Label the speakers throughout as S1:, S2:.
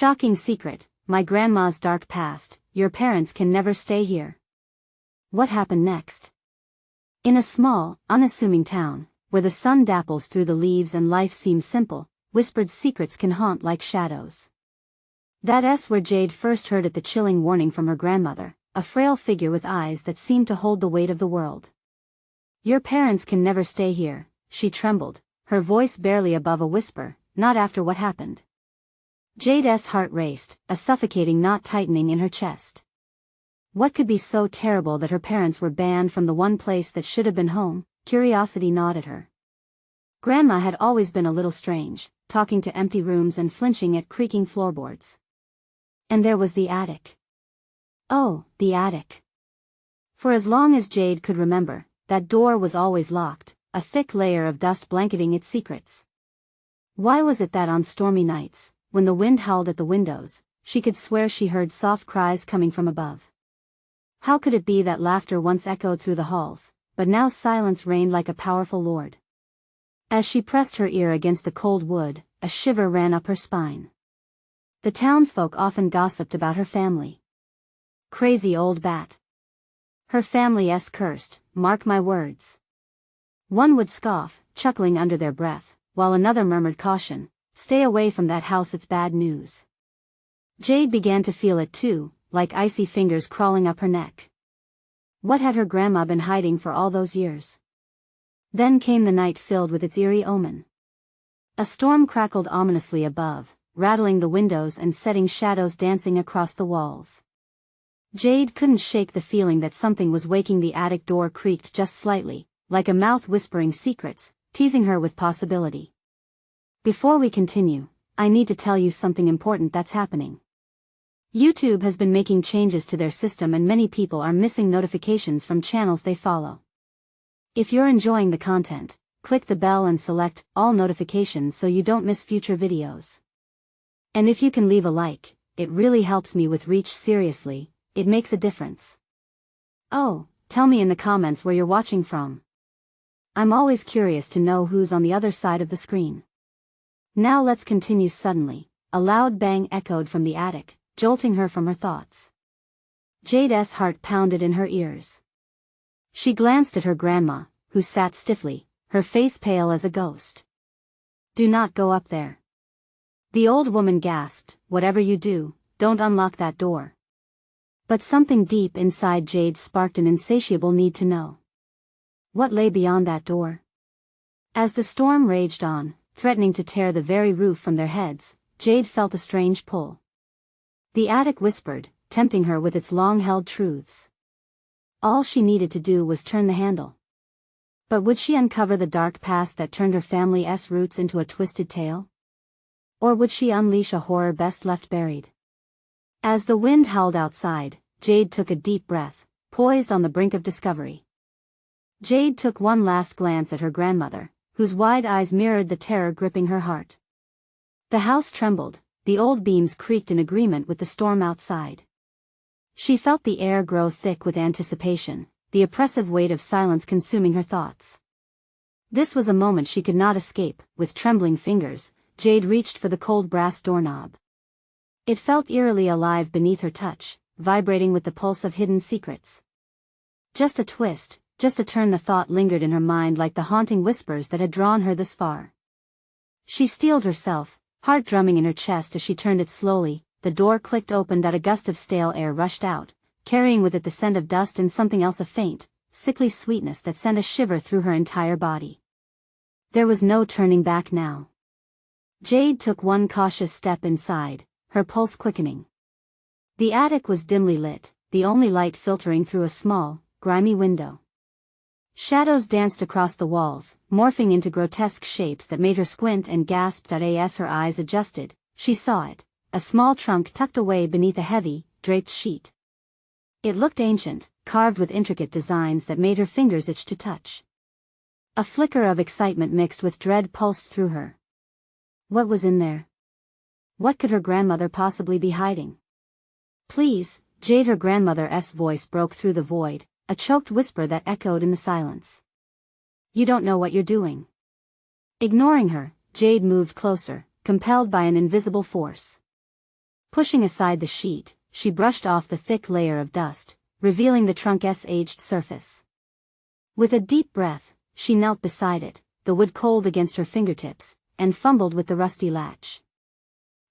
S1: Shocking secret, my grandma's dark past, your parents can never stay here. What happened next? In a small, unassuming town, where the sun dapples through the leaves and life seems simple, whispered secrets can haunt like shadows. That's where Jade first heard it, the chilling warning from her grandmother, a frail figure with eyes that seemed to hold the weight of the world. Your parents can never stay here, she trembled, her voice barely above a whisper, not after what happened. Jade's heart raced, a suffocating knot tightening in her chest. What could be so terrible that her parents were banned from the one place that should have been home? Curiosity gnawed at her. Grandma had always been a little strange, talking to empty rooms and flinching at creaking floorboards. And there was the attic. Oh, the attic. For as long as Jade could remember, that door was always locked, a thick layer of dust blanketing its secrets. Why was it that on stormy nights, when the wind howled at the windows, she could swear she heard soft cries coming from above? How could it be that laughter once echoed through the halls, but now silence reigned like a powerful lord? As she pressed her ear against the cold wood, a shiver ran up her spine. The townsfolk often gossiped about her family. Crazy old bat. Her family's cursed, mark my words. One would scoff, chuckling under their breath, while another murmured caution, stay away from that house, it's bad news. Jade began to feel it too, like icy fingers crawling up her neck. What had her grandma been hiding for all those years? Then came the night filled with its eerie omen. A storm crackled ominously above, rattling the windows and setting shadows dancing across the walls. Jade couldn't shake the feeling that something was waking. The attic door creaked just slightly, like a mouth whispering secrets, teasing her with possibility. Before we continue, I need to tell you something important that's happening. YouTube has been making changes to their system and many people are missing notifications from channels they follow. If you're enjoying the content, click the bell and select all notifications so you don't miss future videos. And if you can leave a like, it really helps me with reach. Seriously, it makes a difference. Oh, tell me in the comments where you're watching from. I'm always curious to know who's on the other side of the screen. Now let's continue. Suddenly, a loud bang echoed from the attic, jolting her from her thoughts. Jade's heart pounded in her ears. She glanced at her grandma, who sat stiffly, her face pale as a ghost. Do not go up there. The old woman gasped, whatever you do, don't unlock that door. But something deep inside Jade sparked an insatiable need to know. What lay beyond that door? As the storm raged on, threatening to tear the very roof from their heads, Jade felt a strange pull. The attic whispered, tempting her with its long-held truths. All she needed to do was turn the handle. But would she uncover the dark past that turned her family's roots into a twisted tale? Or would she unleash a horror best left buried? As the wind howled outside, Jade took a deep breath, poised on the brink of discovery. Jade took one last glance at her grandmother, whose wide eyes mirrored the terror gripping her heart. The house trembled, the old beams creaked in agreement with the storm outside. She felt the air grow thick with anticipation, the oppressive weight of silence consuming her thoughts. This was a moment she could not escape. With trembling fingers, Jade reached for the cold brass doorknob. It felt eerily alive beneath her touch, vibrating with the pulse of hidden secrets. Just a twist, just a turn. The thought lingered in her mind like the haunting whispers that had drawn her this far. She steeled herself, heart drumming in her chest as she turned it slowly. The door clicked open and a gust of stale air rushed out, carrying with it the scent of dust and something else, a faint, sickly sweetness that sent a shiver through her entire body. There was no turning back now. Jade took one cautious step inside, her pulse quickening. The attic was dimly lit, the only light filtering through a small, grimy window. Shadows danced across the walls, morphing into grotesque shapes that made her squint and gasp. As her eyes adjusted, she saw it, a small trunk tucked away beneath a heavy, draped sheet. It looked ancient, carved with intricate designs that made her fingers itch to touch. A flicker of excitement mixed with dread pulsed through her. What was in there? What could her grandmother possibly be hiding? Please, Jade. Her grandmother's voice broke through the void, a choked whisper that echoed in the silence. You don't know what you're doing. Ignoring her, Jade moved closer, compelled by an invisible force. Pushing aside the sheet, she brushed off the thick layer of dust, revealing the trunk's aged surface. With a deep breath, she knelt beside it, the wood cold against her fingertips, and fumbled with the rusty latch.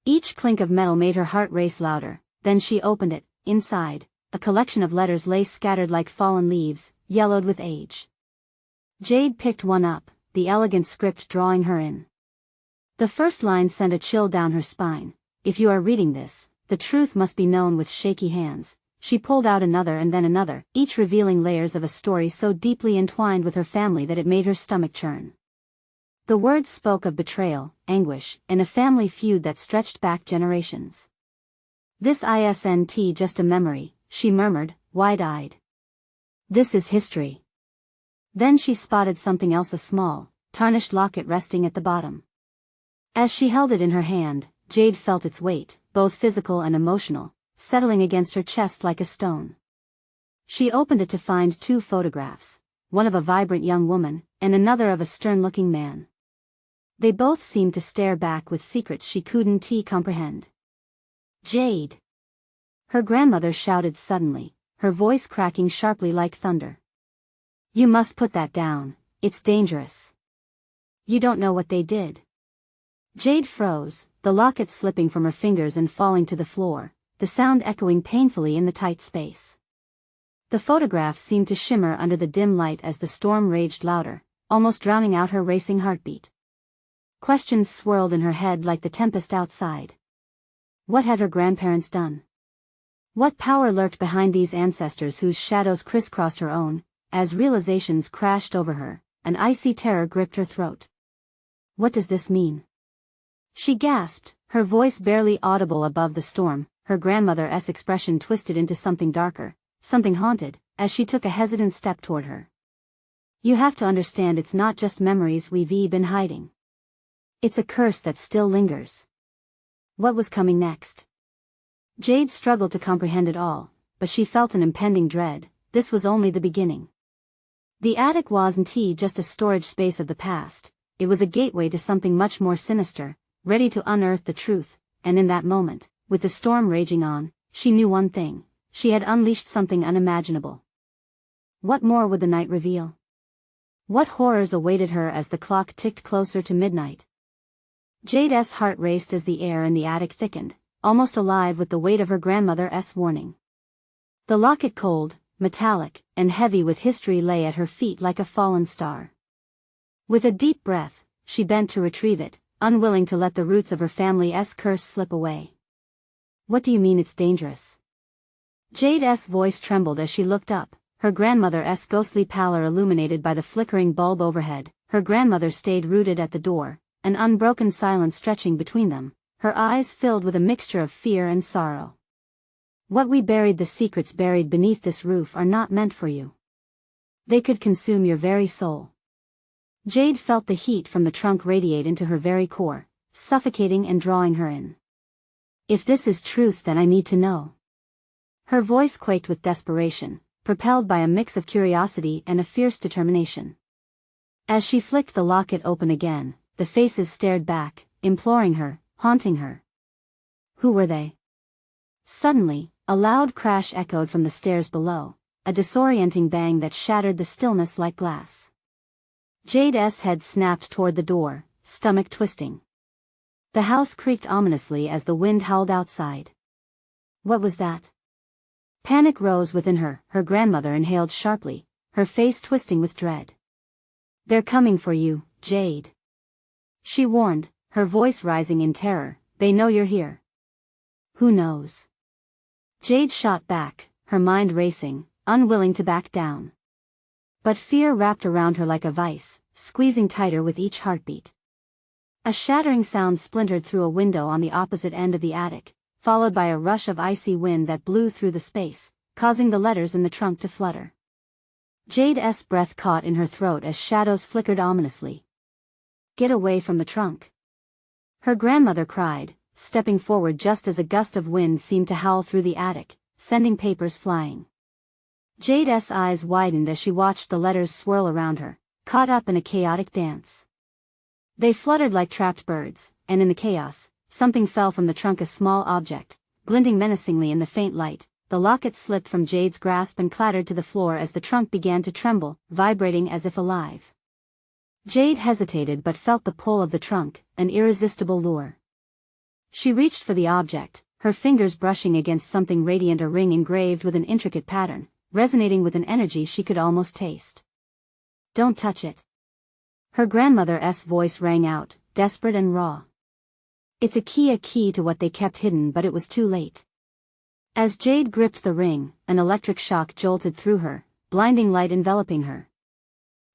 S1: Each clink of metal made her heart race louder. Then she opened it. Inside, a collection of letters lay scattered like fallen leaves, yellowed with age. Jade picked one up, the elegant script drawing her in. The first line sent a chill down her spine. If you are reading this, the truth must be known. With shaky hands, she pulled out another and then another, each revealing layers of a story so deeply entwined with her family that it made her stomach churn. The words spoke of betrayal, anguish, and a family feud that stretched back generations. This isn't just a memory, she murmured, wide-eyed. This is history. Then she spotted something else, a small, tarnished locket resting at the bottom. As she held it in her hand, Jade felt its weight, both physical and emotional, settling against her chest like a stone. She opened it to find two photographs, one of a vibrant young woman, and another of a stern-looking man. They both seemed to stare back with secrets she couldn't comprehend. Jade! Her grandmother shouted suddenly, her voice cracking sharply like thunder. You must put that down, it's dangerous. You don't know what they did. Jade froze, the locket slipping from her fingers and falling to the floor, the sound echoing painfully in the tight space. The photographs seemed to shimmer under the dim light as the storm raged louder, almost drowning out her racing heartbeat. Questions swirled in her head like the tempest outside. What had her grandparents done? What power lurked behind these ancestors whose shadows crisscrossed her own? As realizations crashed over her, an icy terror gripped her throat. What does this mean? She gasped, her voice barely audible above the storm, her grandmother's expression twisted into something darker, something haunted, as she took a hesitant step toward her. You have to understand, it's not just memories we've been hiding. It's a curse that still lingers. What was coming next? Jade struggled to comprehend it all, but she felt an impending dread. This was only the beginning. The attic wasn't just a storage space of the past, it was a gateway to something much more sinister, ready to unearth the truth, and in that moment, with the storm raging on, she knew one thing: she had unleashed something unimaginable. What more would the night reveal? What horrors awaited her as the clock ticked closer to midnight? Jade's heart raced as the air in the attic thickened, almost alive with the weight of her grandmother's warning. The locket, cold, metallic, and heavy with history, lay at her feet like a fallen star. With a deep breath, she bent to retrieve it, unwilling to let the roots of her family's curse slip away. What do you mean it's dangerous? Jade's voice trembled as she looked up, her grandmother's ghostly pallor illuminated by the flickering bulb overhead. Her grandmother stayed rooted at the door, an unbroken silence stretching between them, her eyes filled with a mixture of fear and sorrow. What we buried, the secrets buried beneath this roof, are not meant for you. They could consume your very soul. Jade felt the heat from the trunk radiate into her very core, suffocating and drawing her in. If this is truth, then I need to know. Her voice quaked with desperation, propelled by a mix of curiosity and a fierce determination. As she flicked the locket open again, the faces stared back, imploring her, haunting her. Who were they? Suddenly, a loud crash echoed from the stairs below, a disorienting bang that shattered the stillness like glass. Jade's head snapped toward the door, stomach twisting. The house creaked ominously as the wind howled outside. What was that? Panic rose within her, her grandmother inhaled sharply, her face twisting with dread. They're coming for you, Jade. She warned, her voice rising in terror. They know you're here. Who knows? Jade shot back, her mind racing, unwilling to back down. But fear wrapped around her like a vice, squeezing tighter with each heartbeat. A shattering sound splintered through a window on the opposite end of the attic, followed by a rush of icy wind that blew through the space, causing the letters in the trunk to flutter. Jade's breath caught in her throat as shadows flickered ominously. Get away from the trunk! Her grandmother cried, stepping forward just as a gust of wind seemed to howl through the attic, sending papers flying. Jade's eyes widened as she watched the letters swirl around her, caught up in a chaotic dance. They fluttered like trapped birds, and in the chaos, something fell from the trunk, a small object, glinting menacingly in the faint light. The locket slipped from Jade's grasp and clattered to the floor as the trunk began to tremble, vibrating as if alive. Jade hesitated but felt the pull of the trunk, an irresistible lure. She reached for the object, her fingers brushing against something radiant, a ring engraved with an intricate pattern, resonating with an energy she could almost taste. "Don't touch it." Her grandmother's voice rang out, desperate and raw. It's a key to what they kept hidden, but it was too late. As Jade gripped the ring, an electric shock jolted through her, blinding light enveloping her.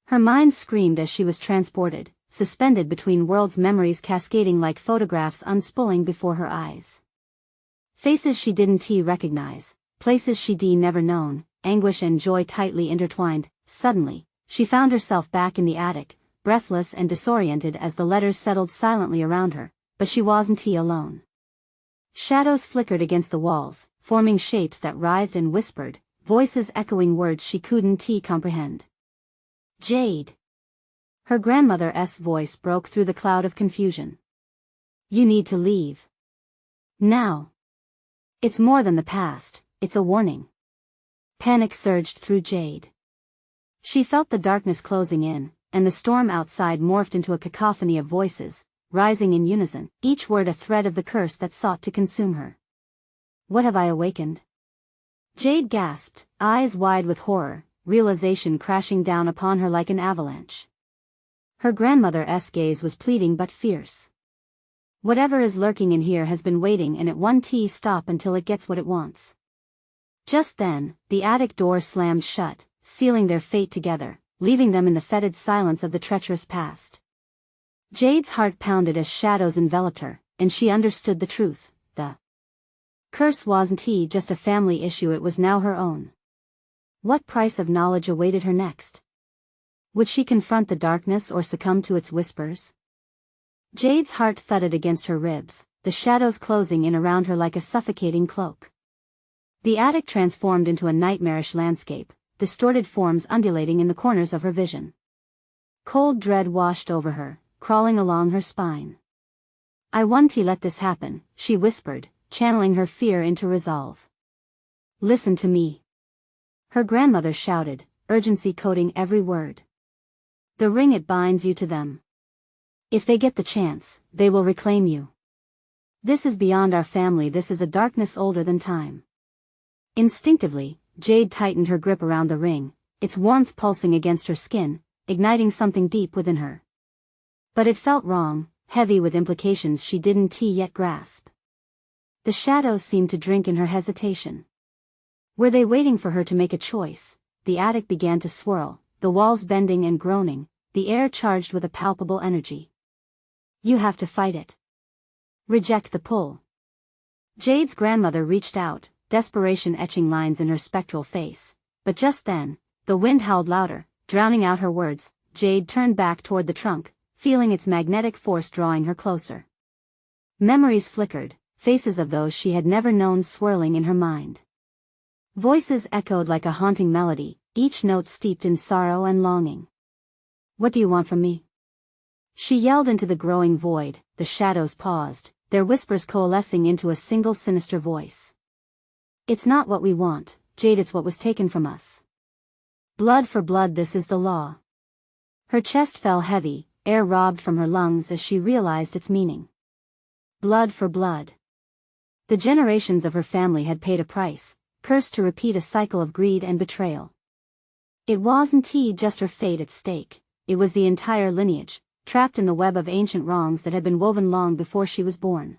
S1: Her mind screamed as she was transported, suspended between worlds, memories cascading like photographs unspooling before her eyes. Faces she didn't recognize, places she'd never known, anguish and joy tightly intertwined. Suddenly, she found herself back in the attic, breathless and disoriented as the letters settled silently around her, but she wasn't alone. Shadows flickered against the walls, forming shapes that writhed and whispered, voices echoing words she couldn't comprehend. "Jade." Her grandmother's voice broke through the cloud of confusion. "You need to leave. Now. It's more than the past, it's a warning." Panic surged through Jade. She felt the darkness closing in, and the storm outside morphed into a cacophony of voices, rising in unison, each word a thread of the curse that sought to consume her. "What have I awakened?" Jade gasped, eyes wide with horror, realization crashing down upon her like an avalanche. Her grandmother's gaze was pleading but fierce. "Whatever is lurking in here has been waiting, and it won't stop until it gets what it wants." Just then, the attic door slammed shut, sealing their fate together, leaving them in the fetid silence of the treacherous past. Jade's heart pounded as shadows enveloped her, and she understood the truth. The curse wasn't just a family issue, it was now her own. What price of knowledge awaited her next? Would she confront the darkness or succumb to its whispers? Jade's heart thudded against her ribs, the shadows closing in around her like a suffocating cloak. The attic transformed into a nightmarish landscape, distorted forms undulating in the corners of her vision. Cold dread washed over her, crawling along her spine. "I won't let this happen," she whispered, channeling her fear into resolve. "Listen to me." Her grandmother shouted, urgency coating every word. "The ring, it binds you to them. If they get the chance, they will reclaim you. This is beyond our family, this is a darkness older than time." Instinctively, Jade tightened her grip around the ring, its warmth pulsing against her skin, igniting something deep within her. But it felt wrong, heavy with implications she didn't yet grasp. The shadows seemed to drink in her hesitation. Were they waiting for her to make a choice? The attic began to swirl, the walls bending and groaning, the air charged with a palpable energy. "You have to fight it. Reject the pull." Jade's grandmother reached out, desperation etching lines in her spectral face, but just then, the wind howled louder, drowning out her words. Jade turned back toward the trunk, feeling its magnetic force drawing her closer. Memories flickered, faces of those she had never known swirling in her mind. Voices echoed like a haunting melody, each note steeped in sorrow and longing. "What do you want from me?" She yelled into the growing void. The shadows paused, their whispers coalescing into a single sinister voice. "It's not what we want, Jade, it's what was taken from us. Blood for blood, this is the law." Her chest fell heavy, air robbed from her lungs as she realized its meaning. Blood for blood. The generations of her family had paid a price, cursed to repeat a cycle of greed and betrayal. It wasn't just her fate at stake, it was the entire lineage, trapped in the web of ancient wrongs that had been woven long before she was born.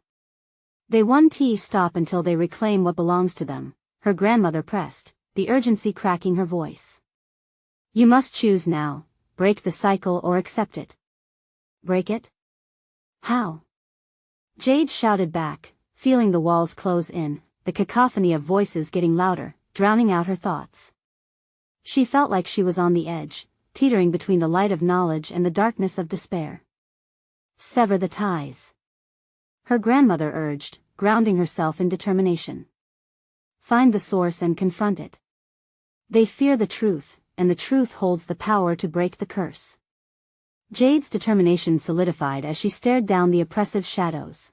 S1: They won't stop until they reclaim what belongs to them, her grandmother pressed, the urgency cracking her voice. "You must choose now, break the cycle or accept it." "Break it? How?" Jade shouted back, feeling the walls close in, the cacophony of voices getting louder, drowning out her thoughts. She felt like she was on the edge, teetering between the light of knowledge and the darkness of despair. "Sever the ties," her grandmother urged, grounding herself in determination. "Find the source and confront it. They fear the truth, and the truth holds the power to break the curse." Jade's determination solidified as she stared down the oppressive shadows.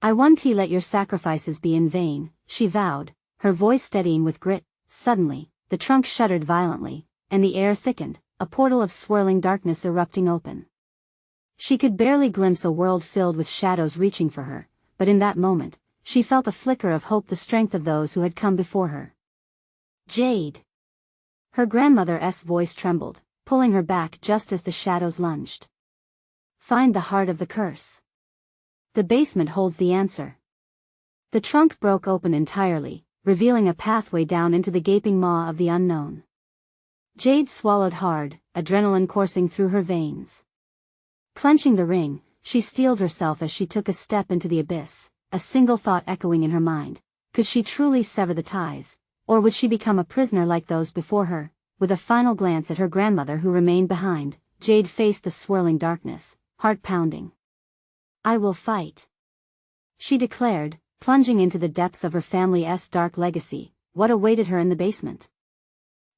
S1: I won't let your sacrifices be in vain, she vowed, her voice steadying with grit. Suddenly, the trunk shuddered violently, and the air thickened, a portal of swirling darkness erupting open. She could barely glimpse a world filled with shadows reaching for her, but in that moment, she felt a flicker of hope, the strength of those who had come before her. Jade! Her grandmother's voice trembled, pulling her back just as the shadows lunged. Find the heart of the curse. The basement holds the answer. The trunk broke open entirely, revealing a pathway down into the gaping maw of the unknown. Jade swallowed hard, adrenaline coursing through her veins. Clenching the ring, she steeled herself as she took a step into the abyss, a single thought echoing in her mind. Could she truly sever the ties, or would she become a prisoner like those before her? With a final glance at her grandmother who remained behind, Jade faced the swirling darkness, heart pounding. I will fight, she declared, plunging into the depths of her family's dark legacy. What awaited her in the basement?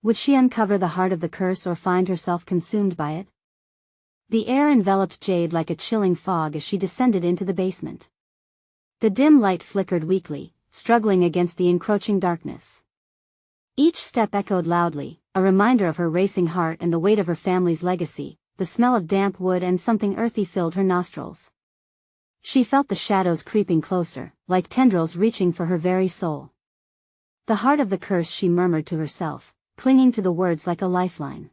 S1: Would she uncover the heart of the curse or find herself consumed by it? The air enveloped Jade like a chilling fog as she descended into the basement. The dim light flickered weakly, struggling against the encroaching darkness. Each step echoed loudly, a reminder of her racing heart and the weight of her family's legacy. The smell of damp wood and something earthy filled her nostrils. She felt the shadows creeping closer, like tendrils reaching for her very soul. The heart of the curse, she murmured to herself, clinging to the words like a lifeline.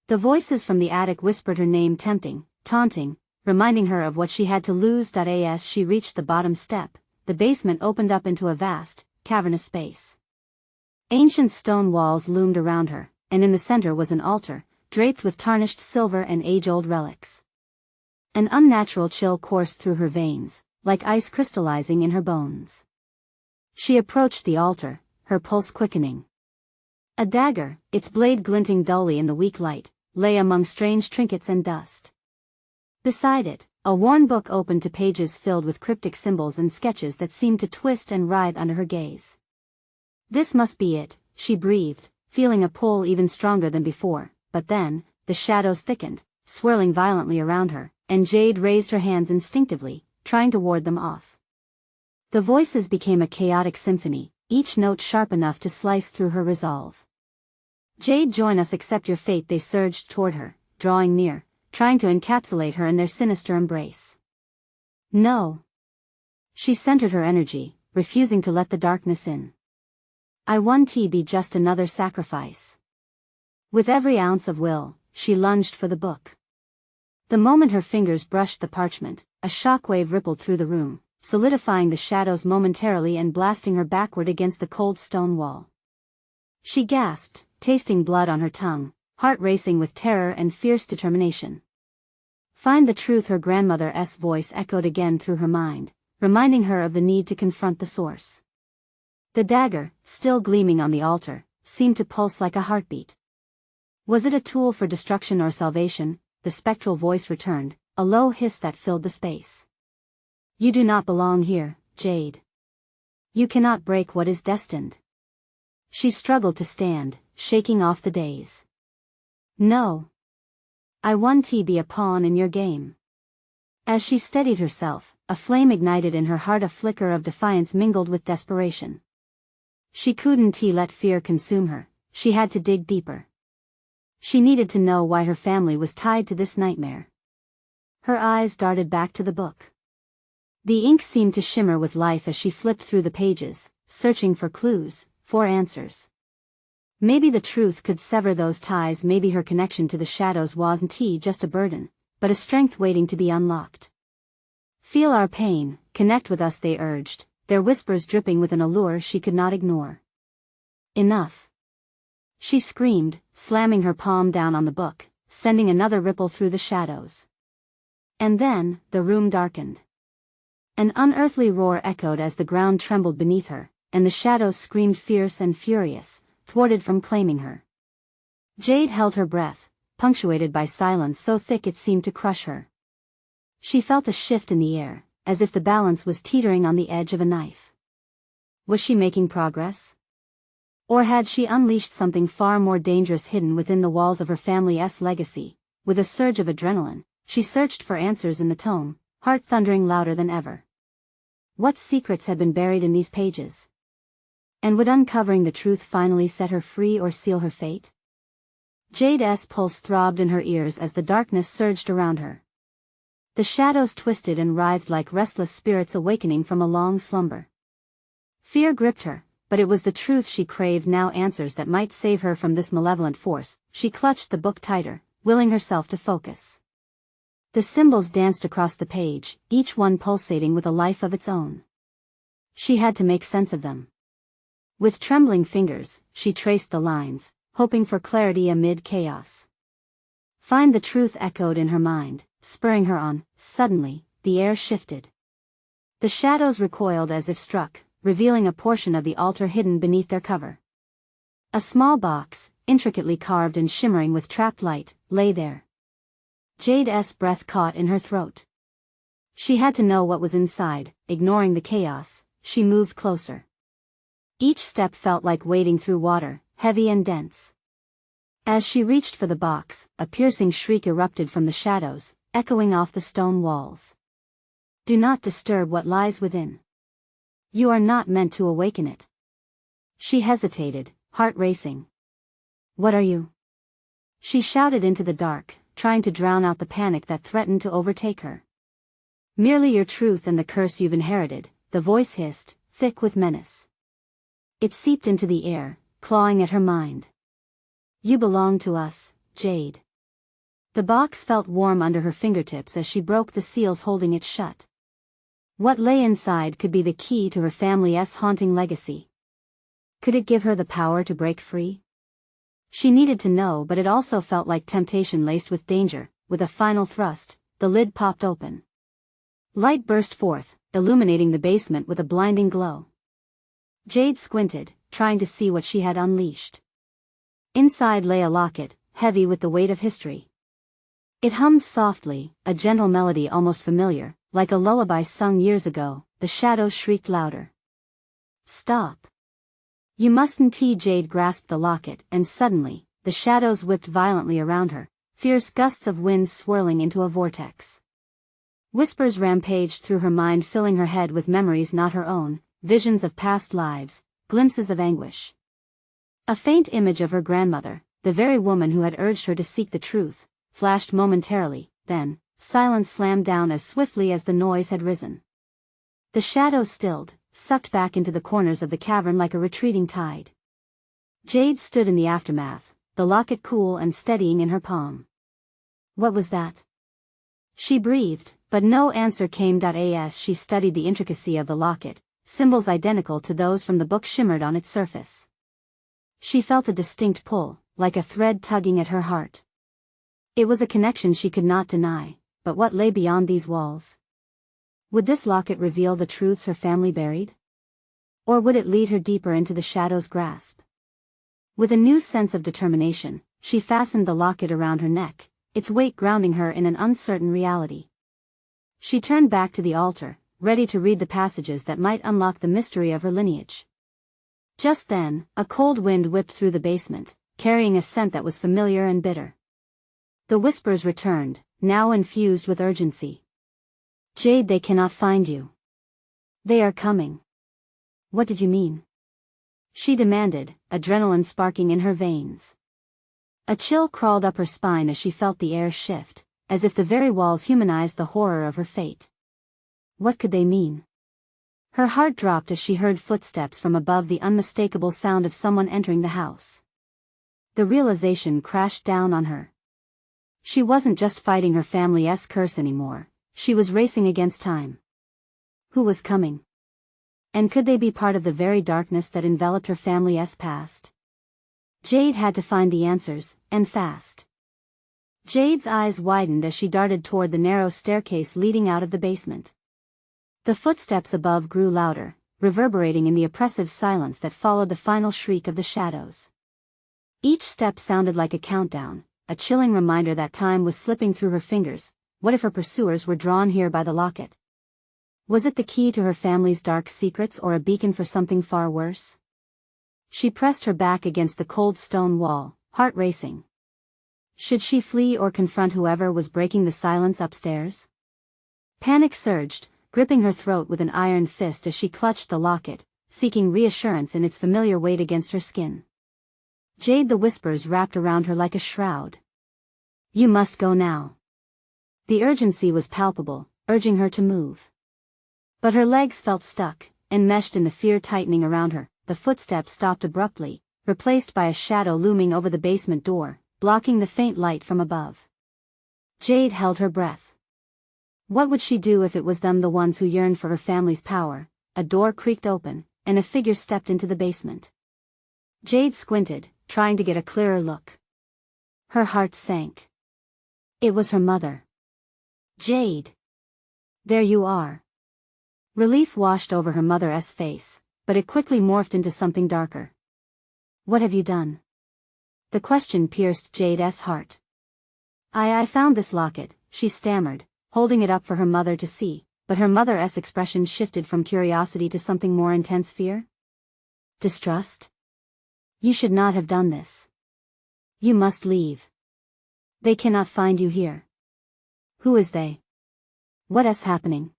S1: The voices from the attic whispered her name, tempting, taunting, reminding her of what she had to lose. As she reached the bottom step, the basement opened up into a vast, cavernous space. Ancient stone walls loomed around her, and in the center was an altar, draped with tarnished silver and age-old relics. An unnatural chill coursed through her veins, like ice crystallizing in her bones. She approached the altar, her pulse quickening. A dagger, its blade glinting dully in the weak light, lay among strange trinkets and dust. Beside it, a worn book opened to pages filled with cryptic symbols and sketches that seemed to twist and writhe under her gaze. This must be it, she breathed, feeling a pull even stronger than before. But then, the shadows thickened, swirling violently around her, and Jade raised her hands instinctively, trying to ward them off. The voices became a chaotic symphony, each note sharp enough to slice through her resolve. Jade, join us, accept your fate. They surged toward her, drawing near, trying to encapsulate her in their sinister embrace. No. She centered her energy, refusing to let the darkness in. I won't be just another sacrifice. With every ounce of will, she lunged for the book. The moment her fingers brushed the parchment, a shockwave rippled through the room, solidifying the shadows momentarily and blasting her backward against the cold stone wall. She gasped, tasting blood on her tongue, heart racing with terror and fierce determination. Find the truth, her grandmother's voice echoed again through her mind, reminding her of the need to confront the source. The dagger, still gleaming on the altar, seemed to pulse like a heartbeat. Was it a tool for destruction or salvation? The spectral voice returned, a low hiss that filled the space. You do not belong here, Jade. You cannot break what is destined. She struggled to stand, shaking off the daze. No. I won't be a pawn in your game. As she steadied herself, a flame ignited in her heart, a flicker of defiance mingled with desperation. She couldn't let fear consume her, she had to dig deeper. She needed to know why her family was tied to this nightmare. Her eyes darted back to the book. The ink seemed to shimmer with life as she flipped through the pages, searching for clues, for answers. Maybe the truth could sever those ties, maybe her connection to the shadows wasn't just a burden, but a strength waiting to be unlocked. Feel our pain, connect with us, they urged, their whispers dripping with an allure she could not ignore. Enough. She screamed, slamming her palm down on the book, sending another ripple through the shadows. And then, the room darkened. An unearthly roar echoed as the ground trembled beneath her, and the shadows screamed fierce and furious, thwarted from claiming her. Jade held her breath, punctuated by silence so thick it seemed to crush her. She felt a shift in the air, as if the balance was teetering on the edge of a knife. Was she making progress? Or had she unleashed something far more dangerous hidden within the walls of her family's legacy? With a surge of adrenaline, she searched for answers in the tome, heart thundering louder than ever. What secrets had been buried in these pages? And would uncovering the truth finally set her free or seal her fate? Jade's pulse throbbed in her ears as the darkness surged around her. The shadows twisted and writhed like restless spirits awakening from a long slumber. Fear gripped her, but it was the truth she craved now, answers that might save her from this malevolent force. She clutched the book tighter, willing herself to focus. The symbols danced across the page, each one pulsating with a life of its own. She had to make sense of them. With trembling fingers, she traced the lines, hoping for clarity amid chaos. Find the truth echoed in her mind, spurring her on. Suddenly, the air shifted. The shadows recoiled as if struck, revealing a portion of the altar hidden beneath their cover. A small box, intricately carved and shimmering with trapped light, lay there. Jade's breath caught in her throat. She had to know what was inside. Ignoring the chaos, she moved closer. Each step felt like wading through water, heavy and dense. As she reached for the box, a piercing shriek erupted from the shadows, echoing off the stone walls. Do not disturb what lies within. You are not meant to awaken it. She hesitated, heart racing. What are you? She shouted into the dark, trying to drown out the panic that threatened to overtake her. Merely your truth and the curse you've inherited, the voice hissed, thick with menace. It seeped into the air, clawing at her mind. You belong to us, Jade. The box felt warm under her fingertips as she broke the seals holding it shut. What lay inside could be the key to her family's haunting legacy. Could it give her the power to break free? She needed to know, but it also felt like temptation laced with danger. With a final thrust, the lid popped open. Light burst forth, illuminating the basement with a blinding glow. Jade squinted, trying to see what she had unleashed. Inside lay a locket, heavy with the weight of history. It hummed softly, a gentle melody almost familiar, like a lullaby sung years ago. The shadows shrieked louder. Stop. You mustn't. Jade grasped the locket, and suddenly, the shadows whipped violently around her, fierce gusts of wind swirling into a vortex. Whispers rampaged through her mind, filling her head with memories not her own, visions of past lives, glimpses of anguish. A faint image of her grandmother, the very woman who had urged her to seek the truth, flashed momentarily. Then, silence slammed down as swiftly as the noise had risen. The shadows stilled, sucked back into the corners of the cavern like a retreating tide. Jade stood in the aftermath, the locket cool and steadying in her palm. What was that? She breathed, but no answer came. As she studied the intricacy of the locket, symbols identical to those from the book shimmered on its surface. She felt a distinct pull, like a thread tugging at her heart. It was a connection she could not deny, but what lay beyond these walls? Would this locket reveal the truths her family buried? Or would it lead her deeper into the shadow's grasp? With a new sense of determination, she fastened the locket around her neck, its weight grounding her in an uncertain reality. She turned back to the altar, ready to read the passages that might unlock the mystery of her lineage. Just then, a cold wind whipped through the basement, carrying a scent that was familiar and bitter. The whispers returned, now infused with urgency. Jade, they cannot find you. They are coming. What did you mean? She demanded, adrenaline sparking in her veins. A chill crawled up her spine as she felt the air shift, as if the very walls humanized the horror of her fate. What could they mean? Her heart dropped as she heard footsteps from above, the unmistakable sound of someone entering the house. The realization crashed down on her. She wasn't just fighting her family's curse anymore, she was racing against time. Who was coming? And could they be part of the very darkness that enveloped her family's past? Jade had to find the answers, and fast. Jade's eyes widened as she darted toward the narrow staircase leading out of the basement. The footsteps above grew louder, reverberating in the oppressive silence that followed the final shriek of the shadows. Each step sounded like a countdown, a chilling reminder that time was slipping through her fingers. What if her pursuers were drawn here by the locket? Was it the key to her family's dark secrets, or a beacon for something far worse? She pressed her back against the cold stone wall, heart racing. Should she flee or confront whoever was breaking the silence upstairs? Panic surged, gripping her throat with an iron fist as she clutched the locket, seeking reassurance in its familiar weight against her skin. Jade, the whispers wrapped around her like a shroud. You must go now. The urgency was palpable, urging her to move. But her legs felt stuck, enmeshed in the fear tightening around her. The footsteps stopped abruptly, replaced by a shadow looming over the basement door, blocking the faint light from above. Jade held her breath. What would she do if it was them, the ones who yearned for her family's power? A door creaked open, and a figure stepped into the basement. Jade squinted, trying to get a clearer look. Her heart sank. It was her mother. Jade! There you are. Relief washed over her mother's face, but it quickly morphed into something darker. What have you done? The question pierced Jade's heart. I found this locket, she stammered, holding it up for her mother to see, but her mother's expression shifted from curiosity to something more intense: fear? Distrust? You should not have done this. You must leave. They cannot find you here. Who is they? What is happening?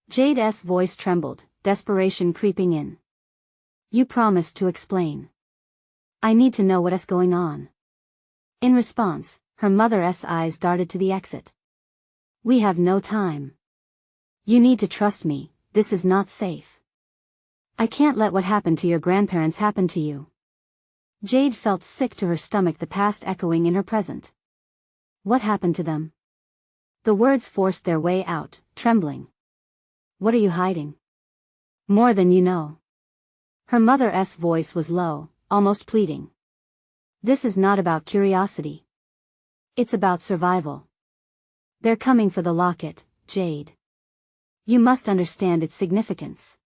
S1: Jade's voice trembled, desperation creeping in. You promised to explain. I need to know what is going on. In response, her mother's eyes darted to the exit. We have no time. You need to trust me, this is not safe. I can't let what happened to your grandparents happen to you. Jade felt sick to her stomach, the past echoing in her present. What happened to them? The words forced their way out, trembling. What are you hiding? More than you know. Her mother's voice was low, almost pleading. This is not about curiosity. It's about survival. They're coming for the locket, Jade. You must understand its significance.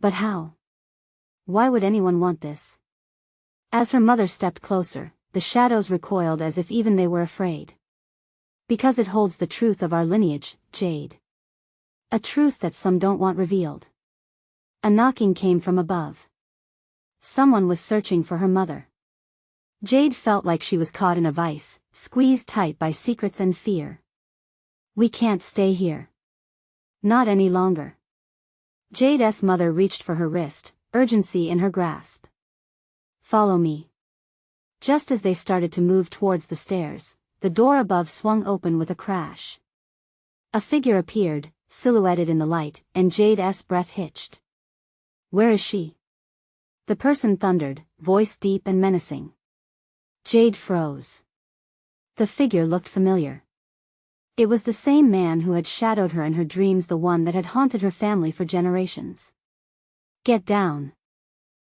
S1: But how? Why would anyone want this? As her mother stepped closer, the shadows recoiled as if even they were afraid. Because it holds the truth of our lineage, Jade. A truth that some don't want revealed. A knocking came from above. Someone was searching for her mother. Jade felt like she was caught in a vice, squeezed tight by secrets and fear. We can't stay here. Not any longer. Jade's mother reached for her wrist, urgency in her grasp. Follow me. Just as they started to move towards the stairs, the door above swung open with a crash. A figure appeared, silhouetted in the light, and Jade's breath hitched. Where is she? The person thundered, voice deep and menacing. Jade froze. The figure looked familiar. It was the same man who had shadowed her in her dreams, the one that had haunted her family for generations. Get down!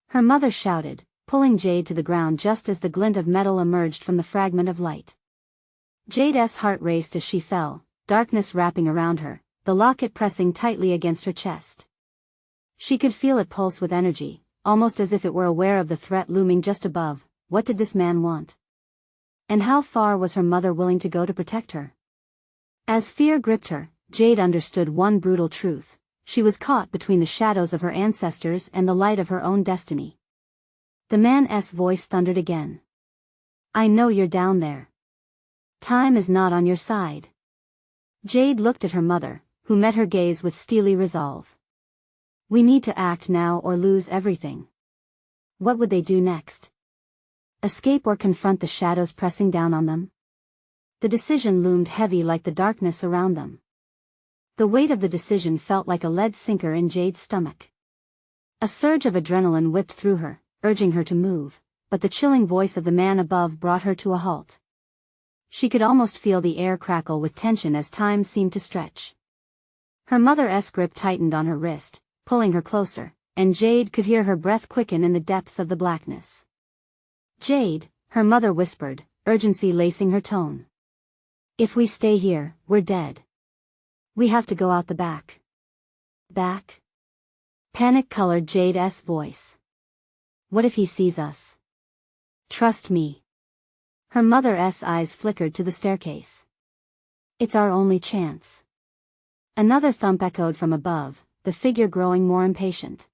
S1: Her mother shouted, pulling Jade to the ground just as the glint of metal emerged from the fragment of light. Jade's heart raced as she fell, darkness wrapping around her, the locket pressing tightly against her chest. She could feel it pulse with energy, almost as if it were aware of the threat looming just above. What did this man want? And how far was her mother willing to go to protect her? As fear gripped her, Jade understood one brutal truth. She was caught between the shadows of her ancestors and the light of her own destiny. The man's voice thundered again. I know you're down there. Time is not on your side. Jade looked at her mother, who met her gaze with steely resolve. We need to act now or lose everything. What would they do next? Escape or confront the shadows pressing down on them? The decision loomed heavy like the darkness around them. The weight of the decision felt like a lead sinker in Jade's stomach. A surge of adrenaline whipped through her, urging her to move, but the chilling voice of the man above brought her to a halt. She could almost feel the air crackle with tension as time seemed to stretch. Her mother's grip tightened on her wrist, pulling her closer, and Jade could hear her breath quicken in the depths of the blackness. Jade, her mother whispered, urgency lacing her tone. If we stay here, we're dead. We have to go out the back. Back? Panic colored Jade's voice. What if he sees us? Trust me. Her mother's eyes flickered to the staircase. It's our only chance. Another thump echoed from above, the figure growing more impatient.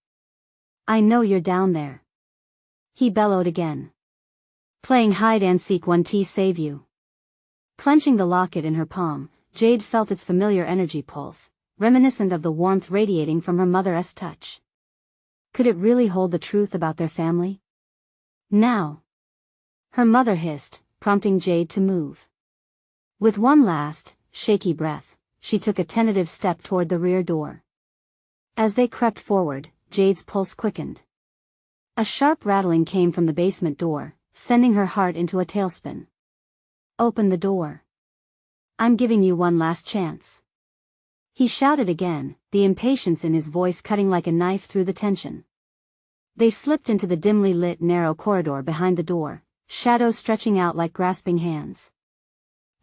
S1: I know you're down there. He bellowed again. Playing hide-and-seek won't save you. Clenching the locket in her palm, Jade felt its familiar energy pulse, reminiscent of the warmth radiating from her mother's touch. Could it really hold the truth about their family? Now, her mother hissed, prompting Jade to move. With one last, shaky breath, she took a tentative step toward the rear door. As they crept forward, Jade's pulse quickened. A sharp rattling came from the basement door, sending her heart into a tailspin. Open the door. I'm giving you one last chance. He shouted again, the impatience in his voice cutting like a knife through the tension. They slipped into the dimly lit narrow corridor behind the door, shadows stretching out like grasping hands.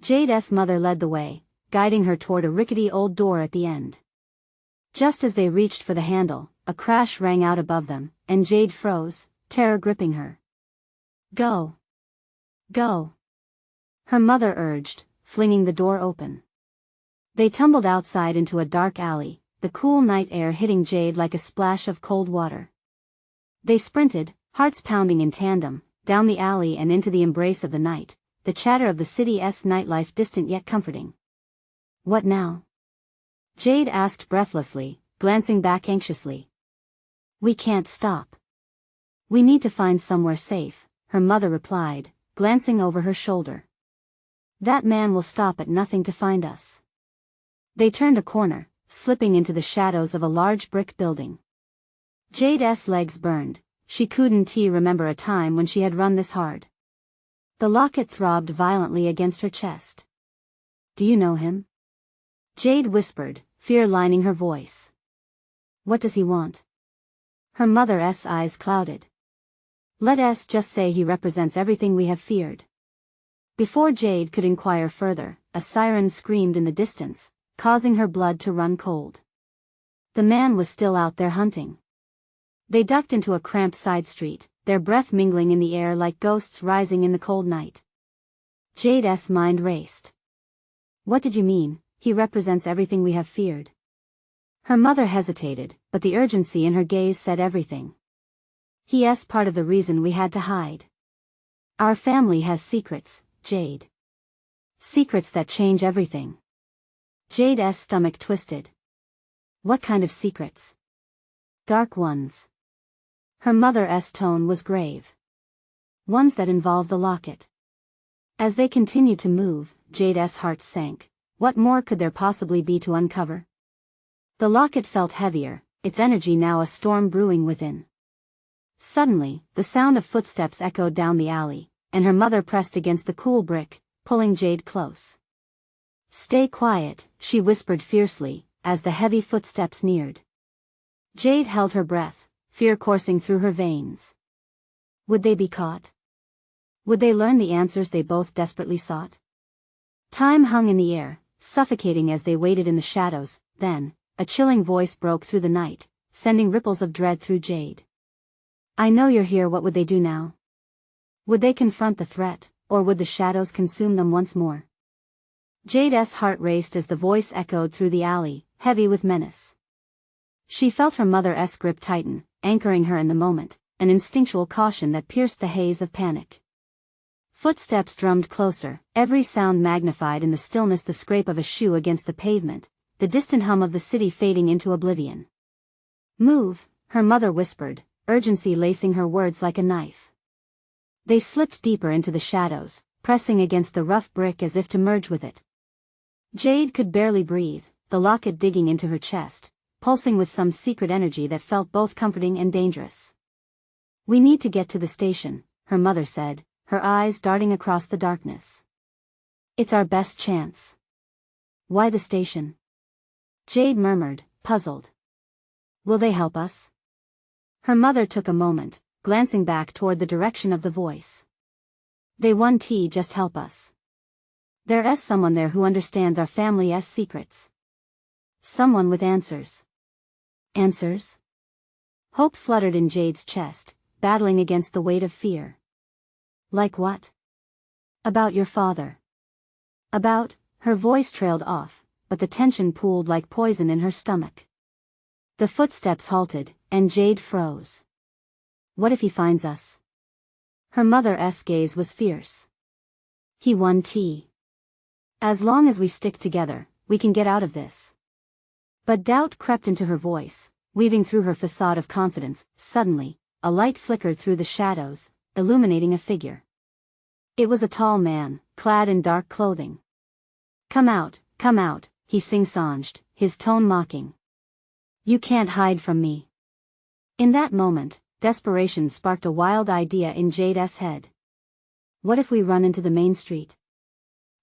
S1: Jade's mother led the way, guiding her toward a rickety old door at the end. Just as they reached for the handle, a crash rang out above them, and Jade froze, terror gripping her. Go. Go. Her mother urged, flinging the door open. They tumbled outside into a dark alley, the cool night air hitting Jade like a splash of cold water. They sprinted, hearts pounding in tandem, down the alley and into the embrace of the night, the chatter of the city's nightlife distant yet comforting. What now? Jade asked breathlessly, glancing back anxiously. We can't stop. We need to find somewhere safe, her mother replied, glancing over her shoulder. That man will stop at nothing to find us. They turned a corner, slipping into the shadows of a large brick building. Jade's legs burned. She couldn't remember a time when she had run this hard. The locket throbbed violently against her chest. Do you know him? Jade whispered, fear lining her voice. What does he want? Her mother's eyes clouded. Let us just say he represents everything we have feared. Before Jade could inquire further, a siren screamed in the distance, causing her blood to run cold. The man was still out there hunting. They ducked into a cramped side street, their breath mingling in the air like ghosts rising in the cold night. Jade's mind raced. What did you mean, he represents everything we have feared? Her mother hesitated, but the urgency in her gaze said everything. He's part of the reason we had to hide. Our family has secrets, Jade. Secrets that change everything. Jade's stomach twisted. What kind of secrets? Dark ones. Her mother's tone was grave. Ones that involve the locket. As they continued to move, Jade's heart sank. What more could there possibly be to uncover? The locket felt heavier, its energy now a storm brewing within. Suddenly, the sound of footsteps echoed down the alley, and her mother pressed against the cool brick, pulling Jade close. Stay quiet, she whispered fiercely, as the heavy footsteps neared. Jade held her breath, fear coursing through her veins. Would they be caught? Would they learn the answers they both desperately sought? Time hung in the air, suffocating as they waited in the shadows. Then, a chilling voice broke through the night, sending ripples of dread through Jade. I know you're here. What would they do now? Would they confront the threat, or would the shadows consume them once more? Jade's heart raced as the voice echoed through the alley, heavy with menace. She felt her mother's grip tighten, anchoring her in the moment, an instinctual caution that pierced the haze of panic. Footsteps drummed closer, every sound magnified in the stillness, the scrape of a shoe against the pavement, the distant hum of the city fading into oblivion. Move, her mother whispered, urgency lacing her words like a knife. They slipped deeper into the shadows, pressing against the rough brick as if to merge with it. Jade could barely breathe, the locket digging into her chest, pulsing with some secret energy that felt both comforting and dangerous. We need to get to the station, her mother said, her eyes darting across the darkness. It's our best chance. Why the station? Jade murmured, puzzled. Will they help us? Her mother took a moment, glancing back toward the direction of the voice. They won't just help us. There's someone there who understands our family's secrets. Someone with answers. Answers? Hope fluttered in Jade's chest, battling against the weight of fear. Like what? About your father. About, her voice trailed off, but the tension pooled like poison in her stomach. The footsteps halted, and Jade froze. What if he finds us? Her mother's gaze was fierce. He won't. As long as we stick together, we can get out of this. But doubt crept into her voice, weaving through her facade of confidence. Suddenly, a light flickered through the shadows, illuminating a figure. It was a tall man, clad in dark clothing. Come out, he sing-songed, his tone mocking. You can't hide from me. In that moment, desperation sparked a wild idea in Jade's head. What if we run into the main street?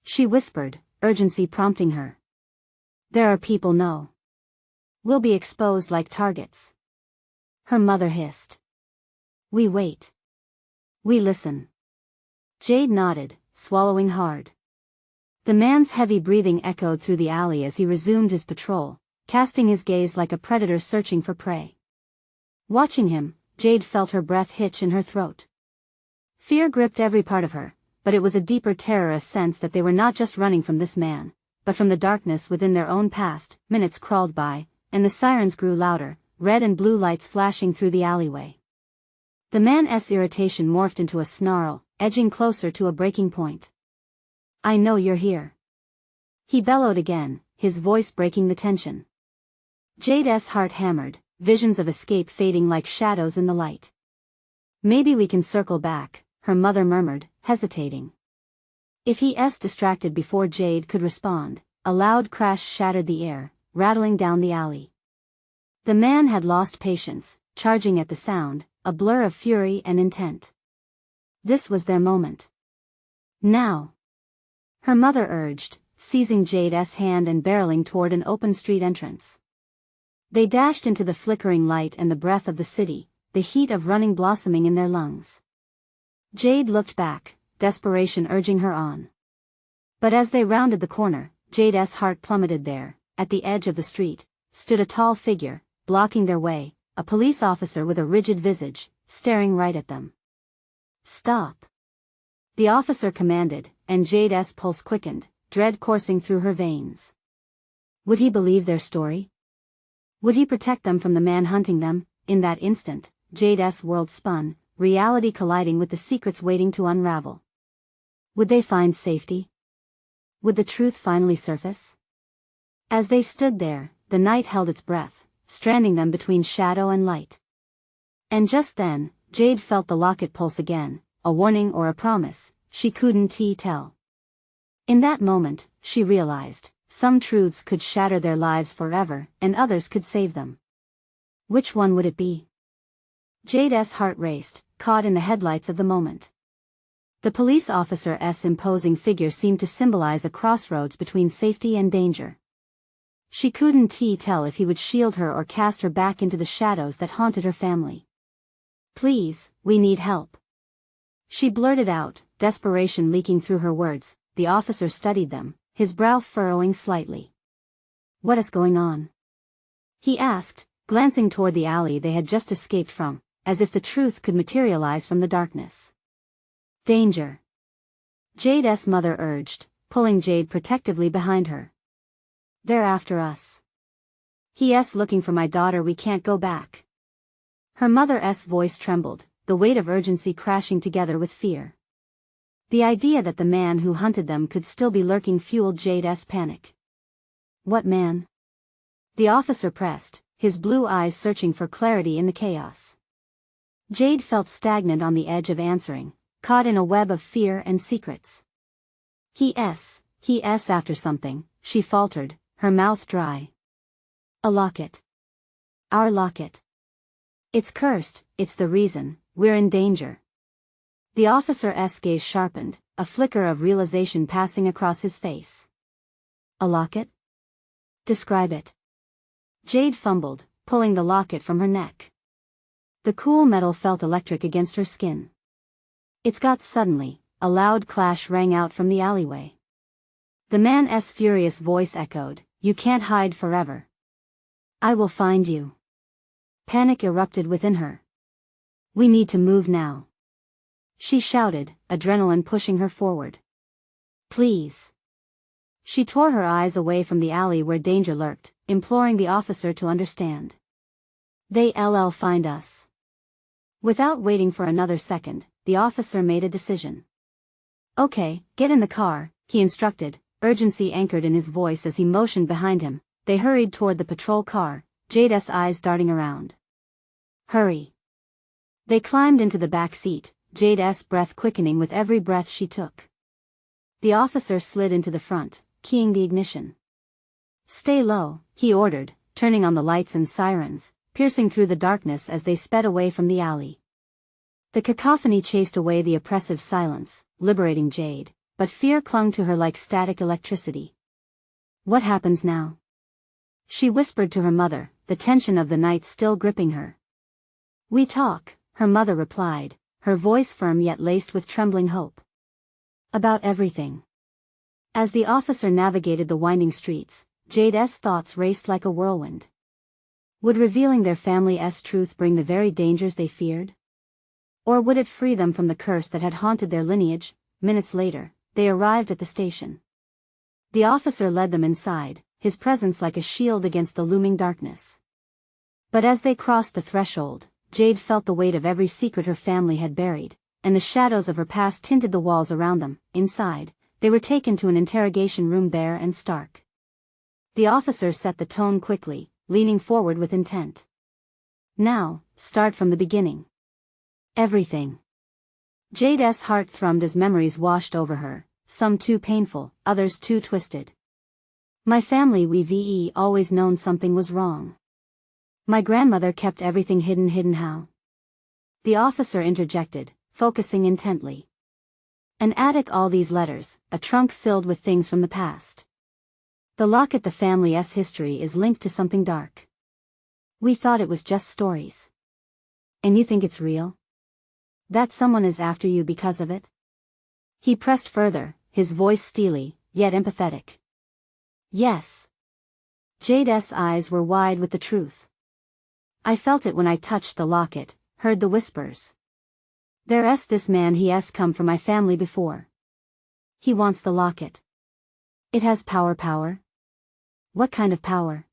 S1: She whispered, urgency prompting her. There are people know. We'll be exposed like targets. Her mother hissed. We wait. We listen. Jade nodded, swallowing hard. The man's heavy breathing echoed through the alley as he resumed his patrol, casting his gaze like a predator searching for prey. Watching him, Jade felt her breath hitch in her throat. Fear gripped every part of her, but it was a deeper terror, a sense that they were not just running from this man, but from the darkness within their own past. Minutes crawled by, and the sirens grew louder, red and blue lights flashing through the alleyway. The man's irritation morphed into a snarl, edging closer to a breaking point. I know you're here. He bellowed again, his voice breaking the tension. Jade's heart hammered, visions of escape fading like shadows in the light. Maybe we can circle back, her mother murmured, hesitating. If he's distracted before Jade could respond, a loud crash shattered the air, rattling down the alley. The man had lost patience, charging at the sound, a blur of fury and intent. This was their moment. Now. Her mother urged, seizing Jade's hand and barreling toward an open street entrance. They dashed into the flickering light and the breath of the city, the heat of running blossoming in their lungs. Jade looked back, desperation urging her on. But as they rounded the corner, Jade's heart plummeted. There, at the edge of the street, stood a tall figure, blocking their way, a police officer with a rigid visage, staring right at them. Stop! The officer commanded, and Jade's pulse quickened, dread coursing through her veins. Would he believe their story? Would he protect them from the man hunting them? In that instant, Jade's world spun, reality colliding with the secrets waiting to unravel. Would they find safety? Would the truth finally surface? As they stood there, the night held its breath, stranding them between shadow and light. And just then, Jade felt the locket pulse again, a warning or a promise, she couldn't tell. In that moment, she realized, some truths could shatter their lives forever, and others could save them. Which one would it be? Jade's heart raced, caught in the headlights of the moment. The police officer's imposing figure seemed to symbolize a crossroads between safety and danger. She couldn't tell if he would shield her or cast her back into the shadows that haunted her family. Please, we need help. She blurted out, desperation leaking through her words. The officer studied them, his brow furrowing slightly. What is going on? He asked, glancing toward the alley they had just escaped from, as if the truth could materialize from the darkness. Danger. Jade's mother urged, pulling Jade protectively behind her. They're after us. He's looking for my daughter, we can't go back. Her mother's voice trembled, the weight of urgency crashing together with fear. The idea that the man who hunted them could still be lurking fueled Jade's panic. What man? The officer pressed, his blue eyes searching for clarity in the chaos. Jade felt stagnant on the edge of answering, caught in a web of fear and secrets. He's after something, she faltered, her mouth dry. A locket. Our locket. It's cursed, it's the reason, we're in danger. The officer's gaze sharpened, a flicker of realization passing across his face. A locket? Describe it. Jade fumbled, pulling the locket from her neck. The cool metal felt electric against her skin. It's got suddenly, a loud clash rang out from the alleyway. The man's furious voice echoed, you can't hide forever. I will find you. Panic erupted within her. We need to move now. She shouted, adrenaline pushing her forward. Please. She tore her eyes away from the alley where danger lurked, imploring the officer to understand. They'll find us. Without waiting for another second, the officer made a decision. Okay, get in the car, he instructed, urgency anchored in his voice as he motioned behind him. they hurried toward the patrol car, Jade's eyes darting around. Hurry. They climbed into the back seat, Jade's breath quickening with every breath she took. The officer slid into the front, keying the ignition. Stay low, he ordered, turning on the lights and sirens, piercing through the darkness as they sped away from the alley. The cacophony chased away the oppressive silence, liberating Jade, but fear clung to her like static electricity. What happens now? She whispered to her mother, the tension of the night still gripping her. We talk, her mother replied, her voice firm yet laced with trembling hope. About everything. As the officer navigated the winding streets, Jade's thoughts raced like a whirlwind. Would revealing their family's truth bring the very dangers they feared? Or would it free them from the curse that had haunted their lineage? Minutes later, they arrived at the station. The officer led them inside, his presence like a shield against the looming darkness. But as they crossed the threshold, Jade felt the weight of every secret her family had buried, and the shadows of her past tinted the walls around them. Inside, they were taken to an interrogation room bare and stark. The officer set the tone quickly, leaning forward with intent. Now, start from the beginning. Everything. Jade's heart thrummed as memories washed over her, some too painful, others too twisted. My family, we've always known something was wrong. My grandmother kept everything hidden. How? The officer interjected, focusing intently. An attic, all these letters, a trunk filled with things from the past. The locket, the family's history is linked to something dark. We thought it was just stories. And you think it's real? That someone is after you because of it? He pressed further, his voice steely, yet empathetic. Yes. Jade's eyes were wide with the truth. I felt it when I touched the locket, heard the whispers. There's this man, he's come for my family before. He wants the locket. It has power. What kind of power?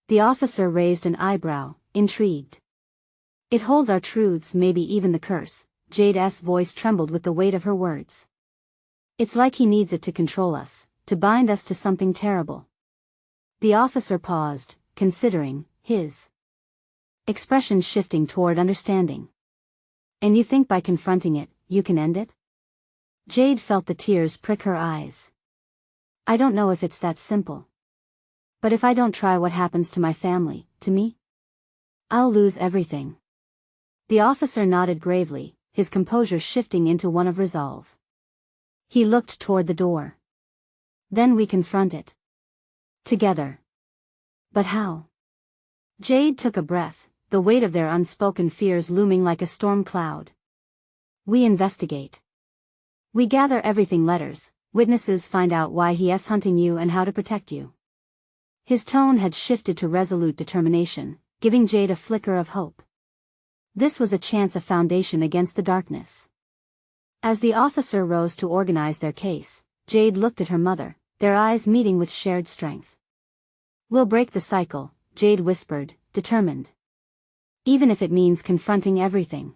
S1: The officer raised an eyebrow, intrigued. It holds our truths, maybe even the curse. Jade's voice trembled with the weight of her words. It's like he needs it to control us, to bind us to something terrible. The officer paused, considering, his expression shifting toward understanding. And you think by confronting it, you can end it? Jade felt the tears prick her eyes. I don't know if it's that simple. But if I don't try, what happens to my family, to me? I'll lose everything. The officer nodded gravely, his composure shifting into one of resolve. He looked toward the door. Then we confront it. Together. But how? Jade took a breath, the weight of their unspoken fears looming like a storm cloud. We investigate. We gather everything, letters, witnesses, find out why he's hunting you and how to protect you. His tone had shifted to resolute determination, giving Jade a flicker of hope. This was a chance, a foundation against the darkness. As the officer rose to organize their case, Jade looked at her mother, their eyes meeting with shared strength. We'll break the cycle, Jade whispered, determined. Even if it means confronting everything.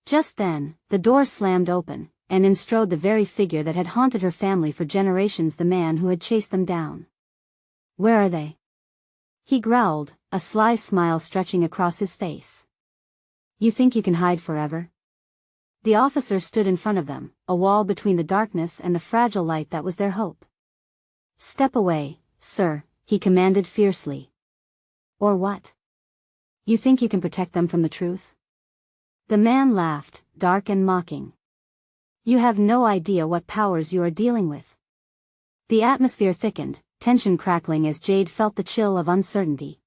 S1: Just then, the door slammed open, and in strode the very figure that had haunted her family for generations, the man who had chased them down. Where are they? He growled, a sly smile stretching across his face. You think you can hide forever? The officer stood in front of them, a wall between the darkness and the fragile light that was their hope. Step away, sir, he commanded fiercely. Or what? You think you can protect them from the truth? The man laughed, dark and mocking. You have no idea what powers you are dealing with. The atmosphere thickened, tension crackling as Jade felt the chill of uncertainty.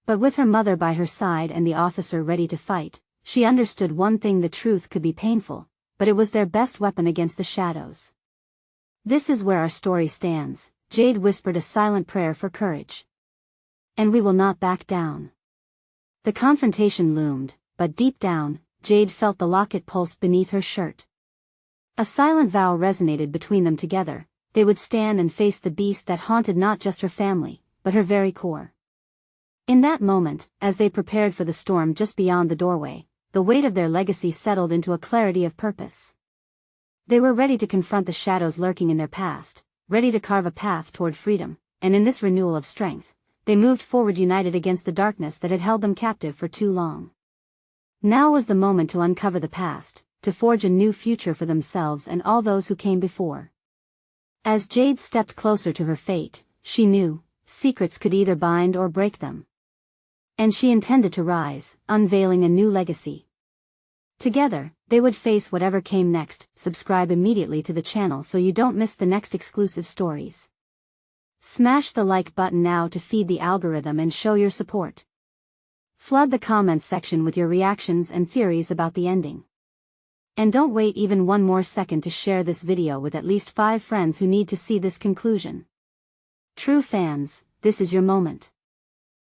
S1: But with her mother by her side and the officer ready to fight, she understood one thing: the truth could be painful, but it was their best weapon against the shadows. This is where our story stands, Jade whispered, a silent prayer for courage. And we will not back down. The confrontation loomed, but deep down, Jade felt the locket pulse beneath her shirt. A silent vow resonated between them. Together, they would stand and face the beast that haunted not just her family, but her very core. In that moment, as they prepared for the storm just beyond the doorway, the weight of their legacy settled into a clarity of purpose. They were ready to confront the shadows lurking in their past, ready to carve a path toward freedom, and in this renewal of strength, they moved forward united against the darkness that had held them captive for too long. Now was the moment to uncover the past, to forge a new future for themselves and all those who came before. As Jade stepped closer to her fate, she knew, secrets could either bind or break them. And she intended to rise, unveiling a new legacy. Together, they would face whatever came next. Subscribe immediately to the channel so you don't miss the next exclusive stories. Smash the like button now to feed the algorithm and show your support. Flood the comments section with your reactions and theories about the ending. And don't wait even one more second to share this video with at least 5 friends who need to see this conclusion. True fans, this is your moment.